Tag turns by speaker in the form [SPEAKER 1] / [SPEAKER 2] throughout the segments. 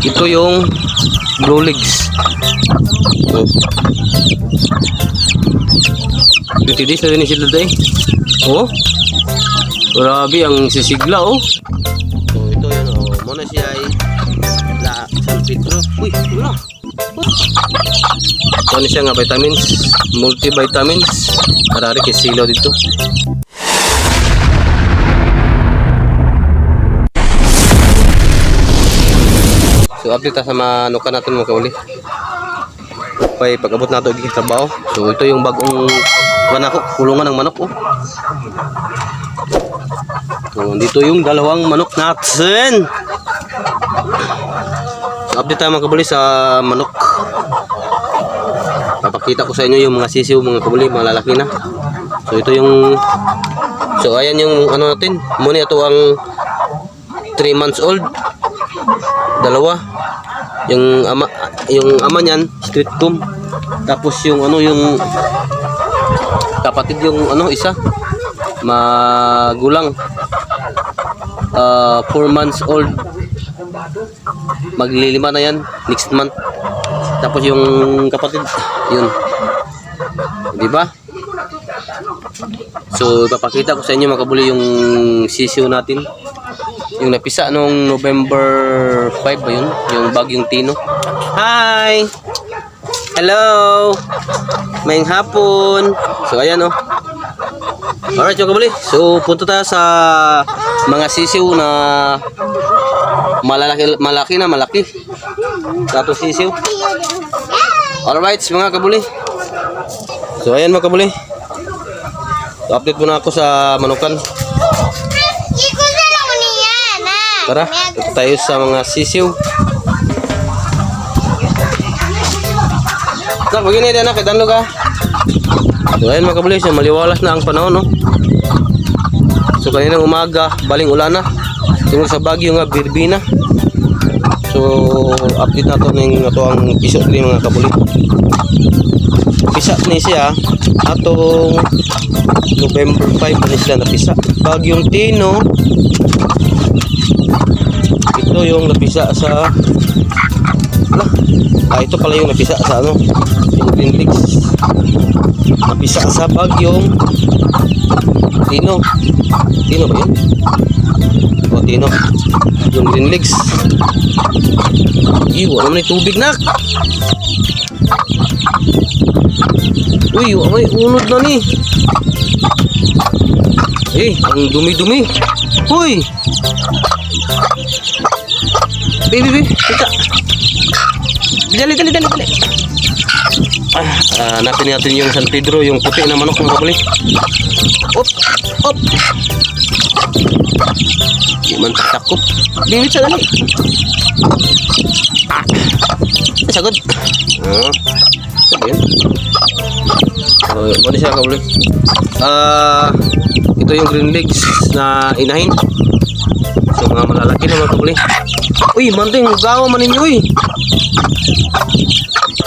[SPEAKER 1] Ito yung blue legs. Oh. 20 days na rin sila dahil. Oh. Grabe ang sisigla oh. So ito yun oh. Muna siya ay La San Pedro. Uy, wala. Ano siya nga vitamins, multivitamins. Marami kay silaw dito. So update sa manukan natin mga kauli. Okay, pag-abot nato og trabaho. So ito yung bagong kulungan ng manok oh. So dito yung dalawang manok natin. So update tayo mga kabuli sa manok. Papakita ko sa inyo yung mga sisiw mga kabuli, mga lalaki na. So ito yung ayan yung ano natin. Muna ito ang 3 months old. Dalawa. Yung ama niyan street comb. Tapos yung yung kapatid yung isa magulang 4 months old, maglilima na yan next month. Tapos yung kapatid yun, di ba? So papakita ko sa inyo mga kabuli yung sisiw natin, yung napisa nung November 5 ba yun, yung bagyong Tino. Hi! Hello! Mayang hapon! So ayan oh. Alright yung kabuli. So punta tayo sa mga sisiw na malaki na malaki. Tapos sisiw. Alright mga kabuli. So ayan mga kabuli. So, update muna ako sa manukan. Tara, ito tayo sa mga sisiw. Nak, begini dia nak, itan ka. So ayan mga kabuli, maliwalas na ang panahon no. So kaninang umaga, baling ulan na. Tungkol sa bagyo nga Birbina. So update nato ning ato ang piso diri mga kabuli. Pisa ni siya atong November 5 pa sila napisa. Bagyong Tino. Ito yung napisa sa ito pala yung napisa sa yung Green Legs. Napisa sa bagyong Tino. Tino ba yun? O Tino. Yung Green Legs. Wala naman yung tubig nak. Uy, may unod na ni. Ang dumi-dumi. Uy. Baby, kita. Dali. Hanapin natin yung San Pedro, yung puti na manok ng kabuli. Op. Di man takot. Bibit sa dali. Sagod. Ito ba yun? Ano siya kabuli? Ito yung Green Legs na inahin. So mga malalaki na mga kabuli. Uy, manting gawa man ninyo uy.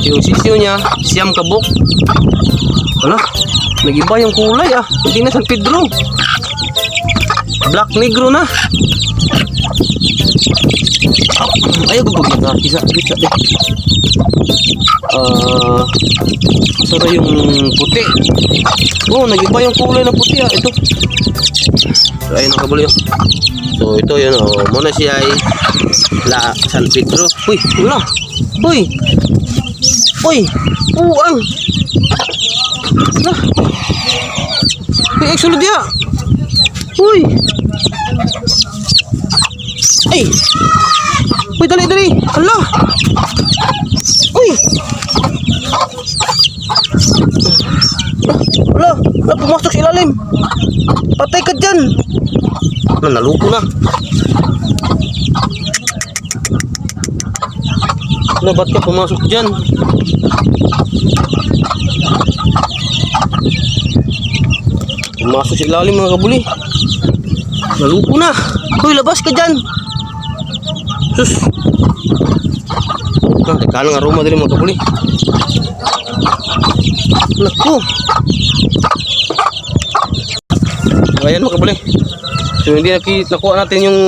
[SPEAKER 1] Yung sisiyo niya, siyam kabuk. Wala, nag-iba yung kulay ah. Hindi na San Pedro. Black negro na. Ayaw gugugin na. Isa. Sara yung puti. Oh, nag-iba yung kulay na puti ah. Ito. So, ayun ang kabuli. So, ito yun oh. Muna siya ay La San Pedro. Uy, wala. Uy, uang. Lah. Sulod dia. Uy. Uy, dali. Hala. Uy. Hala, pumasok sa ilalim. Patay ka dyan. Naluko na. Ba't ka pumasok dyan? Pumasok sa ilalim mga kabuli. Naluko na. Uy, labas ka dyan. Sus. Teka ng aroma din mga kabuli. Naku. Ayan mga kabuli. So hindi nakuha natin yung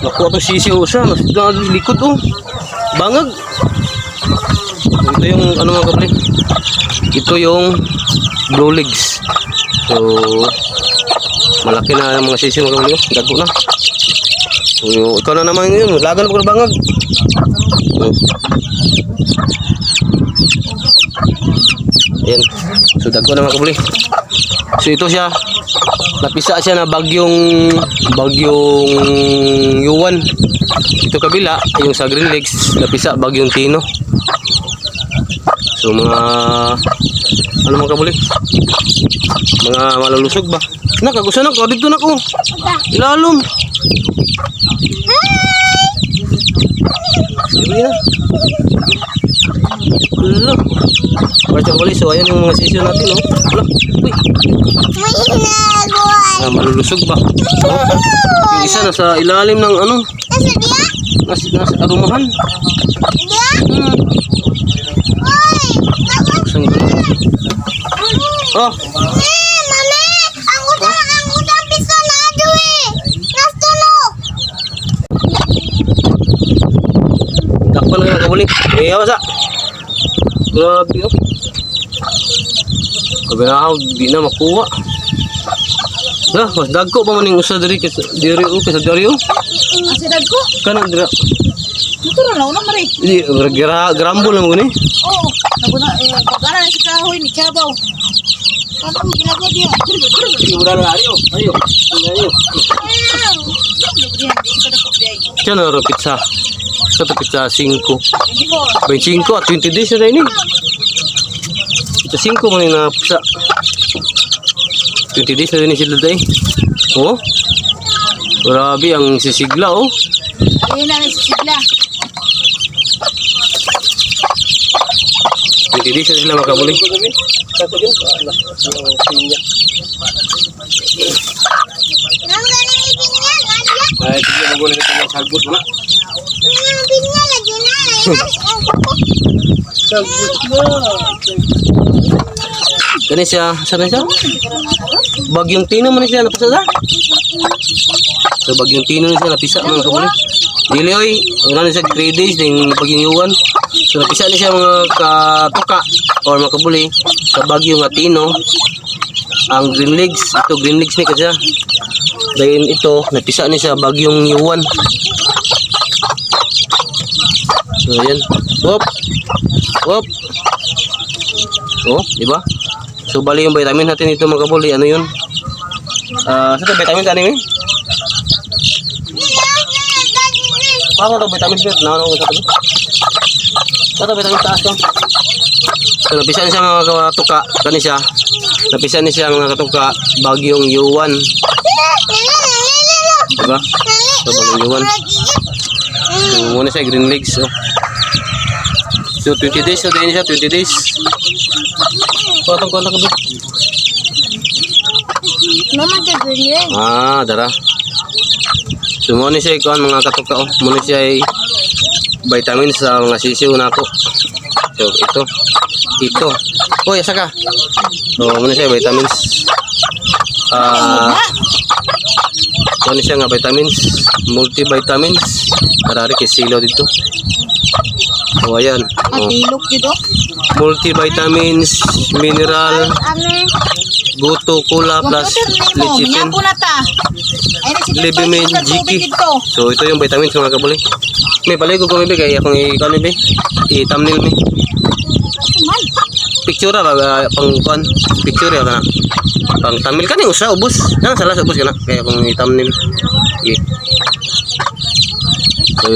[SPEAKER 1] Nakuha to sisiw siya. Mas likod oh. Bangag. Ito yung ano mga kabali. Ito yung blue legs. So malaki na ang mga sisiw mga kabali. Dago na. So ikaw na naman yun. Lagan mo ka bangag. So, ayan. So dago na mga kabali. So ito siya. Napisa siya na bagyong Yuan. Ito kabila, yung sa Green Lakes, napisa bagyong Tino. So mga ano mga kabuli? Mga malulusog ba? Nakagusa na ko dito na ko. Ilalom. Sige na. Hello. Mga kabuli, so ayan yung mga sisyo natin, no? Wala. Uy. Malulusog ba? Oh, yung isa nasa ilalim ng ano? Nasa arumahan. Saan ba? Oh. Takpan nga kabuli. Awas ah. Grabe oh. Kabinahaw, di na makuha. Nah, mas dagko pa man yung usa diri kaysa diri oh.
[SPEAKER 2] Asi dagko?
[SPEAKER 1] Kana dira.
[SPEAKER 2] Motor na una mari.
[SPEAKER 1] Di grambol lang guni.
[SPEAKER 2] Oo. Naguna pagana si kahoy ni Chabaw. Ano mo ginagawa dia?
[SPEAKER 1] Di udah na ayo. Ayo. Kana ro pizza. Sa pizza 5. 25 at 20 days na ini. Pizza 5 man na pizza. 20 days na rin sila day. Oh. Grabe ang sisigla oh.
[SPEAKER 2] Ayun na sisigla.
[SPEAKER 1] 20 days na sila makabuli. Ay, tignan mo gulay sa salbut mo na. Kani siya, saan siya? Bagyong Tino man siya napisa sa. So bagyong Tino na siya napisa mga kabuli. Dili oy, wala na siya 3 days ding bagyong Yuan. So napisa ni siya mga katuka or mga kabuli sa bagyong Tino. Ang Green Lakes, ito Green Lakes ni kasi. Dahil ito napisa ni siya bagyong Yuan. So yan. Wop. Wop. Oh, di ba? So bali yung vitamin natin ito mga kabuli, ano yun? Sa ito vitamin tanim eh? Paano ito vitamin bet? Naano ko sa ito? Sa ito vitamin taas to? So napisa niya siya mga katuka, kani siya. Napisa niya siya mga katuka, bagyong Yuan. Diba? So bagyong Yuan. So muna siya Green Lakes. So 20 days, so dahil siya 20 days. Potong kontak ko.
[SPEAKER 2] Mama gagawin yun.
[SPEAKER 1] Dara. So muna siya ikuan mga katuka oh. Muna siya ay vitamins sa mga sisiw na ako. So ito. Oh, asa ka. So muna siya vitamins. Muna siya nga vitamins, multivitamins. Karari kay silo dito. Oh, ayan. Oh.
[SPEAKER 2] Matilok dito.
[SPEAKER 1] Multivitamins, mineral, buto, kula, plus lecithin, libimin, jiki. So ito yung vitamins mga kabuli. May paligo ko may kaya akong i-kan may i-thumbnail may. Picture ba pang kan? Picture ya kana. Pang thumbnail kan yung usa ubos. Nang salah ubos kana kaya akong i-thumbnail. So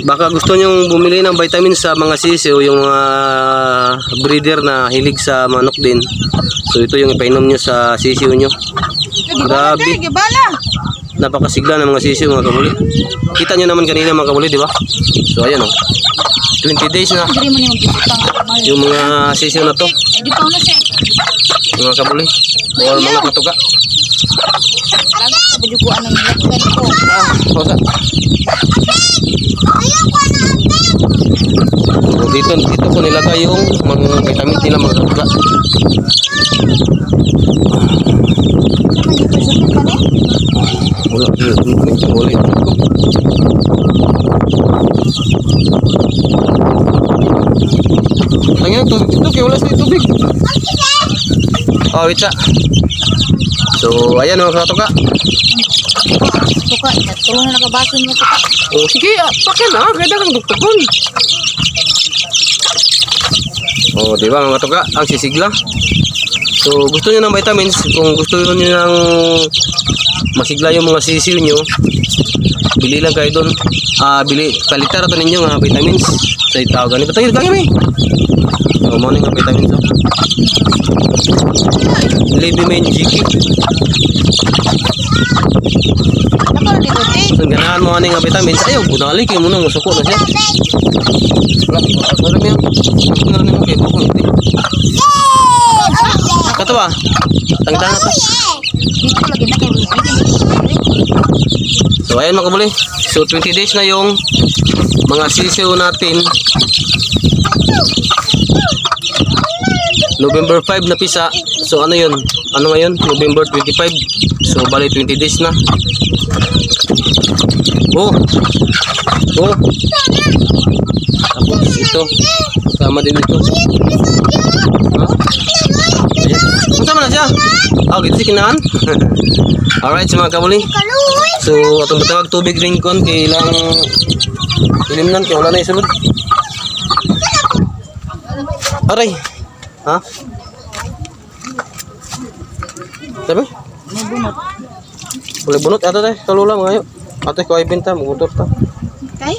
[SPEAKER 1] baka gusto nyong bumili ng vitamins sa mga sisiw, yung breeder na hilig sa manok din. So ito yung ipainom nyo sa sisiw nyo. Grabe. Napakasigla ng mga sisiw mga kabuli. Kita nyo naman kanina mga kabuli, di ba? So ayan oh. 20 days na. Yung mga sisiw na to. Mga kabuli. Or mga katuga. Pausa. Dito ko nilagay yung mga vitamin nila mga katuga. Wala. Tangina tubig dito kaya wala sa tubig. Oh, wait sa. So, ayan mga katoka.
[SPEAKER 2] Suka, tulong na nakabaso niya suka.
[SPEAKER 1] Oh, sige, pakin na. Kaya kang dugtugon. Oh, di ba mga katoka? Ang sisigla. So, gusto niyo ng vitamins. Kung gusto niyo ng masigla yung mga sisiw nyo, bili lang kayo doon. Kalitar ito ninyo nga vitamins. Sa itawag ganito. Tayo, kaya may. Oh, mo nga vitamins. Oh. Libimen Jiki.
[SPEAKER 2] Ano dito, te?
[SPEAKER 1] So, ganahan mo nga vitamins. Ayaw, bunalik yung munang masuko na siya. Wala, wala mo yan. Wala mo kayo. Bukong iti. Kato ba? Tangtang na to.
[SPEAKER 2] Dito lagi na kayo.
[SPEAKER 1] So, ayan mga kabuli. So, 20 days na yung mga sisiw natin. November 5 na pisa. So ano yun? Ano ngayon? November 25. So bali 20 days na. Oh. Oh. Tapos ito. Sama din ito. Ha? Ayan. Sama na siya. Oh, gitu si kinaan. Alright, sa mga kabuli. So atong batawag tubig ring kon kay ilang ilimnan kay wala na isulod. Aray. Ha? Sabi? Boleh bunot ada teh, kalula mga ayo. Ate ko ay binta motor ta.
[SPEAKER 2] Kay?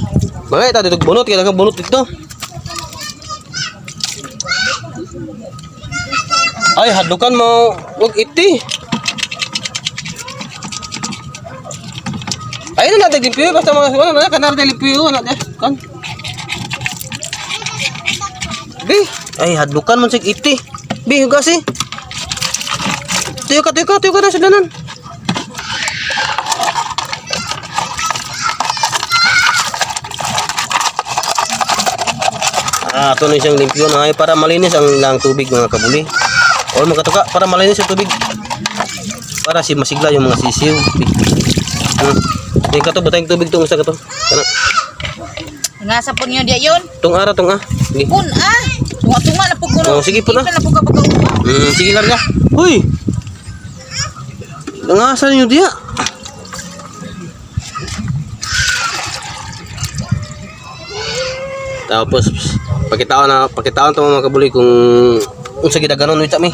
[SPEAKER 1] Bagay ta dito bunot kaya ka bunot dito. Ay hadukan mo wag iti. Ay na natin limpyo basta mga ano na kanar de limpyo na kan. Bi, ay hadukan man sig iti. Bi hugas eh. Tuyo ka na sa danan. Ito na siyang limpyo na ay para malinis ang lang tubig mga kabuli. O mga katuka, para malinis ang tubig. Para si masigla yung mga sisiw. Yung kato, batay yung tubig itong isa kato. Kana.
[SPEAKER 2] Nga sa po niyo dia yun?
[SPEAKER 1] Itong ara, itong Sige.
[SPEAKER 2] Pun tunga na po ko.
[SPEAKER 1] Oh, sige po na.
[SPEAKER 2] Na po ka pagkaw.
[SPEAKER 1] Sige larga. Huy! Nangasan nyo dia. Tapos pakitaan to mga kabuli kung sa gidaganon wita mi.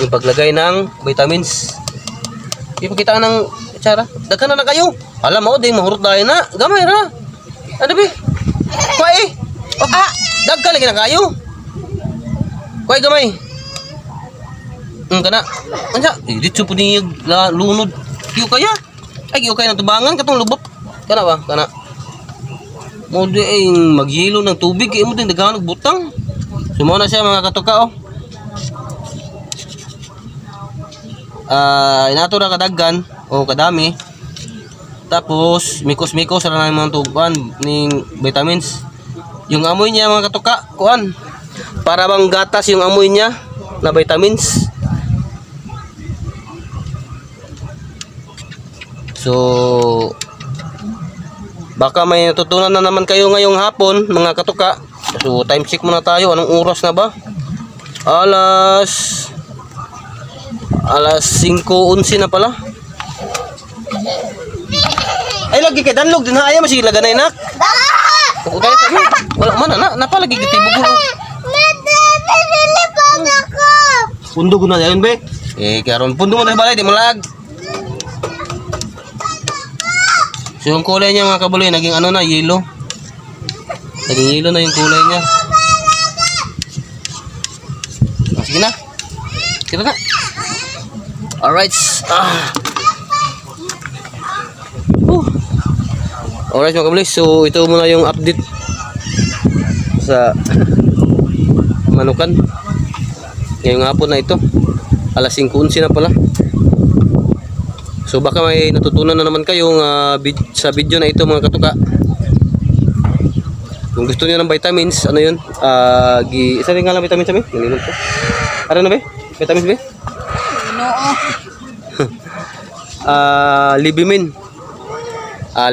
[SPEAKER 1] Yung paglagay ng vitamins. Ipakitaan ng itsara. Daghan na kayo. Alam mo, di mahurot dahil na. Gamay ra. Ano bi? Kuwai. Daghan lagi na kayo. Kuwai gamay. Kana. Ansa, dito po ni lunod. Kiyo kaya? Ay, kiyo kaya ng tubangan katong lubot. Kana ba? Kana. Mo di ay maghilo ng tubig, mo din daghan og butang. Sumo na siya mga katuka oh. Inato ra kadaghan o kadami. Tapos mikos-mikos ra na mga tuban ning vitamins. Yung amoy niya mga katuka, kuan. Para bang gatas yung amoy niya na vitamins. So baka may natutunan na naman kayo ngayong hapon mga katuka. So time check muna tayo. Anong oras na ba? Alas 5:11 na pala. Ay lagi kay danlog din ha ayaw masige laganay nak. Kung kaya sabi wala man na napalagi gitibog ulo. Pundo ko na yan be. Karon pundo mo na balay di malag. So yung kulay niya mga kabuloy naging ano na yellow. Naging yellow na yung kulay niya. Sige na. Kita na. Alright. Alright mga kabuloy. So ito muna yung update sa manukan. Ngayong hapon na ito. Alas 5:11 na pala. So baka may natutunan na naman kayo sa video na ito mga katuka. Kung gusto niyo ng vitamins, ano yun? Isa rin nga lang vitamins sabi? Nalimutan ko. Ano na ba? Vitamins ba? Libimin.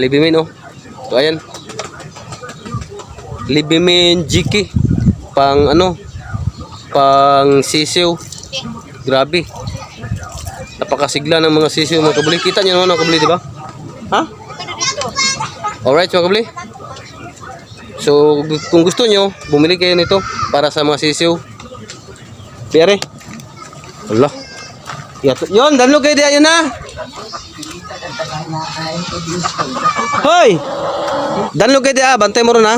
[SPEAKER 1] Libimin oh. So ayan. Libimin Jiki. pang ano, pang sisiw. Grabe. Napakasigla ng mga sisiw mga kabuli. Kita niyo naman mga kabuli, di ba? Ha? Alright mga kabuli. So kung gusto nyo, bumili kayo nito para sa mga sisiw. Pere. Allah. Yon, danlo kayo diyan na. Hoy! Danlo kayo diyan, bantay mo ron ha.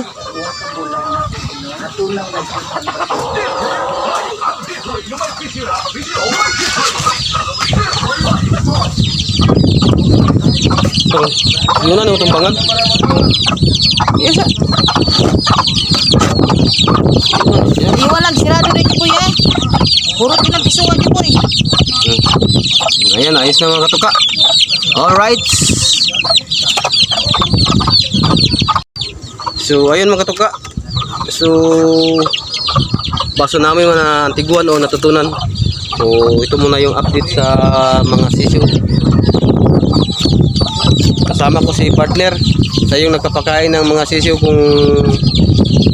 [SPEAKER 1] Yun na, tumbangan. Yes, ah.
[SPEAKER 2] Iwalag sirado rin ko ya. Puro pinapisuan niyo po eh.
[SPEAKER 1] Ayan, ayos na mga katuka. Alright. So, ayun mga katuka. So, baso namin mga antiguan o natutunan. So, ito muna yung update sa mga sisiw. Kasama ko si partner. Siya yung nagpapakain ng mga sisiw kung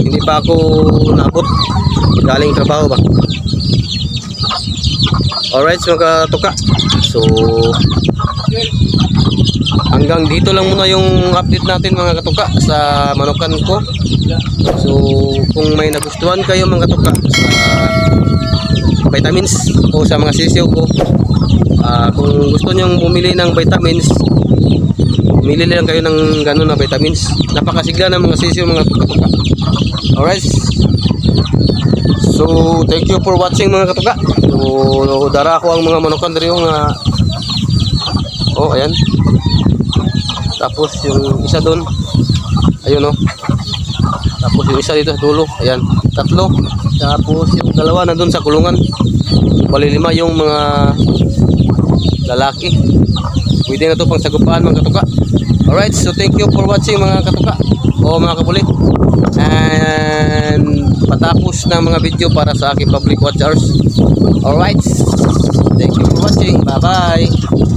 [SPEAKER 1] hindi pa ako naabot. Galing trabaho ba? Alright mga katuka. So, hanggang dito lang muna yung update natin mga katuka sa manukan ko. So kung may nagustuhan kayo mga katuka sa vitamins o sa mga sisiw ko, kung gusto nyong bumili ng vitamins, bumili lang kayo ng ganun na vitamins. Napakasigla ng mga sisiw mga katuka. Alright. So thank you for watching mga katuka. So dara ko ang mga manukan diri yung oh ayan. Tapos yung isa doon, ayun o. Tapos yung isa dito sa dulo, ayan, 3. Tapos yung 2 na doon sa kulungan. Bali 5 yung mga lalaki. Pwede na ito pang sagupaan mga katuka. Alright, so thank you for watching mga katuka o mga kabulit. And patapos ng mga video para sa aking public watchers. Alright, thank you for watching. Bye bye.